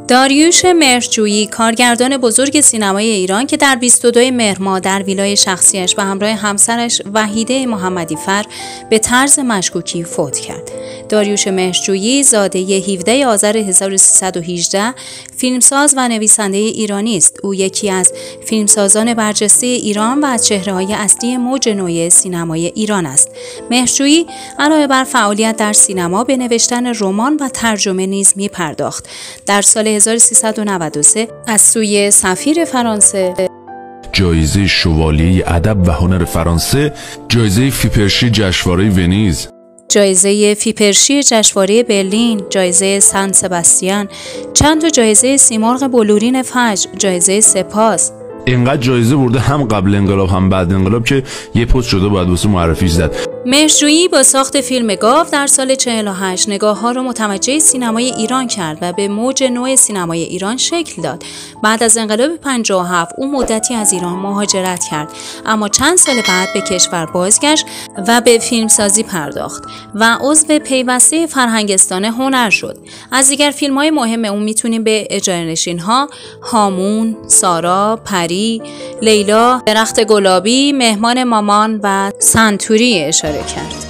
داریوش مهرجویی، کارگردان بزرگ سینمای ایران که در 22 مهر ماه در ویلای شخصیش به همراه همسرش وحیده محمدی‌فر به طرز مشکوکی فوت کرد. داریوش مهرجویی زاده 17 آذر 1318 فیلمساز و نویسنده ایرانی است. او یکی از فیلمسازان برجسته ایران و از چهره‌های اصلی موج نو سینمای ایران است. مهرجویی علاوه بر فعالیت در سینما به نوشتن رمان و ترجمه نیز می‌پرداخت. در سال 1393 از سوی سفیر فرانسه جایزه شوالیه ادب و هنر فرانسه، جایزه فیپرشی جشنواره ونیز، جایزه فیپرشی جشنواره برلین، جایزه سن سباستیان، چند تا جایزه سیمرغ بلورین فجر، جایزه سپاس. اینقدر جایزه برده هم قبل انقلاب هم بعد انقلاب که یه پست شده باید واسه معرفیش زد. مهرجویی با ساخت فیلم گاو در سال 48 نگاه‌ها را متوجه سینمای ایران کرد و به موج نو سینمای ایران شکل داد. بعد از انقلاب 57 او مدتی از ایران مهاجرت کرد، اما چند سال بعد به کشور بازگشت و به فیلمسازی پرداخت و عضو پیوسته فرهنگستان هنر شد. از دیگر فیلم‌های مهم او میتونیم به اجاره‌نشین‌ها، هامون، سارا، پری، لیلا، درخت گلابی، مهمان مامان و سنتوری اشاره کرد.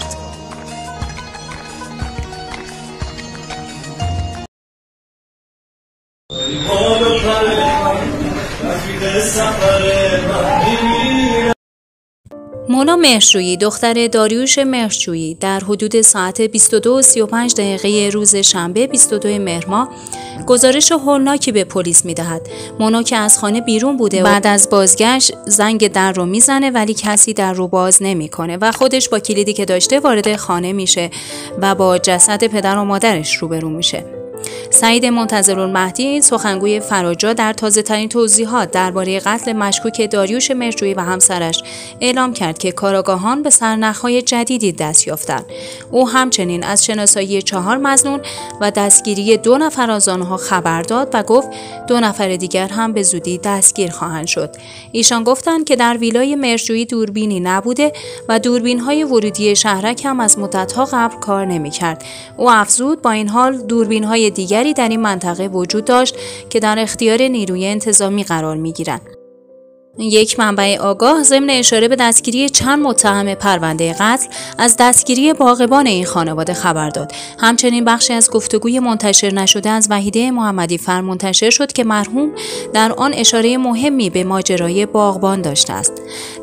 مونا مهرجویی دختر داریوش مهرجویی در حدود ساعت 22:35 روز شنبه 22 مهر ماه گزارش هولناکی به پلیس می‌دهد. مونا که از خانه بیرون بوده بعد از بازگشت زنگ در رو میزنه ولی کسی در رو باز نمی‌کنه و خودش با کلیدی که داشته وارد خانه میشه و با جسد پدر و مادرش روبرو میشه. سعید منتظرالمهدی، سخنگوی فراجا، در تازه‌ترین توضیحات درباره قتل مشکوک داریوش مهرجویی و همسرش اعلام کرد که کارآگاهان به سرنخ‌های جدیدی دست یافتند. او همچنین از شناسایی 4 مظنون و دستگیری 2 نفر از آنها خبر داد و گفت 2 نفر دیگر هم به زودی دستگیر خواهند شد. ایشان گفتند که در ویلای مهرجویی دوربینی نبوده و دوربین‌های ورودی شهرک هم از مدت‌ها قبل کار نمی‌کرد. او افزود با این حال دوربین‌های دیگری در این منطقه وجود داشت که در اختیار نیروی انتظامی قرار می‌گیرند. یک منبع آگاه ضمن اشاره به دستگیری چند متهم پرونده قتل از دستگیری باغبان این خانواده خبر داد. همچنین بخشی از گفتگوی منتشر نشده از وحیده محمدی‌فر منتشر شد که مرحوم در آن اشاره مهمی به ماجرای باغبان داشته است.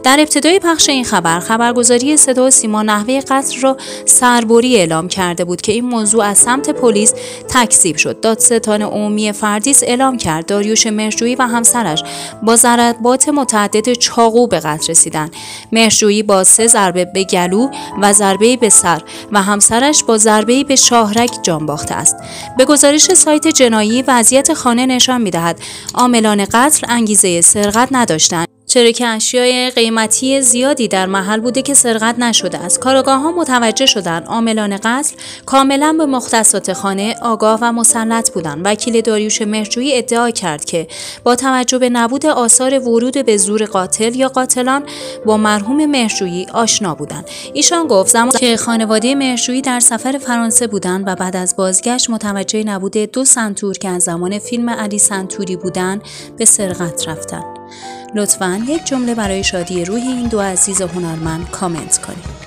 در ابتدای پخش این خبرگزاری صدا و سیما نحوه قتل را سربری اعلام کرده بود که این موضوع از سمت پلیس تکذیب شد. دادستان عمومی فردیس اعلام کرد داریوش مهرجویی و همسرش با ضربات متعدد چاقو به قتل رسیدند. مهرجویی با 3 ضربه به گلو و ضربه‌ای به سر و همسرش با ضربه‌ای به شاهرگ جان باخته است. به گزارش سایت جنایی وضعیت خانه نشان می‌دهد عاملان قتل انگیزه سرقت نداشتند، چرا که اشیای قیمتی زیادی در محل بوده که سرقت نشده است. کارآگاهان متوجه شدند عاملان قتل کاملا به مختصات خانه آگاه و مسلط بودند. وکیل داریوش مهرجویی ادعا کرد که با توجه به نبود آثار ورود به زور قاتل یا قاتلان با مرحوم مهرجویی آشنا بودند. ایشان گفت زمانی که خانواده مهرجویی در سفر فرانسه بودند و بعد از بازگشت متوجه نبود 2 سنتور که از زمان فیلم علی سنتوری بودند به سرقت رفتند. لطفاً یک جمله برای شادی روح این 2 عزیز هنرمند کامنت کنید.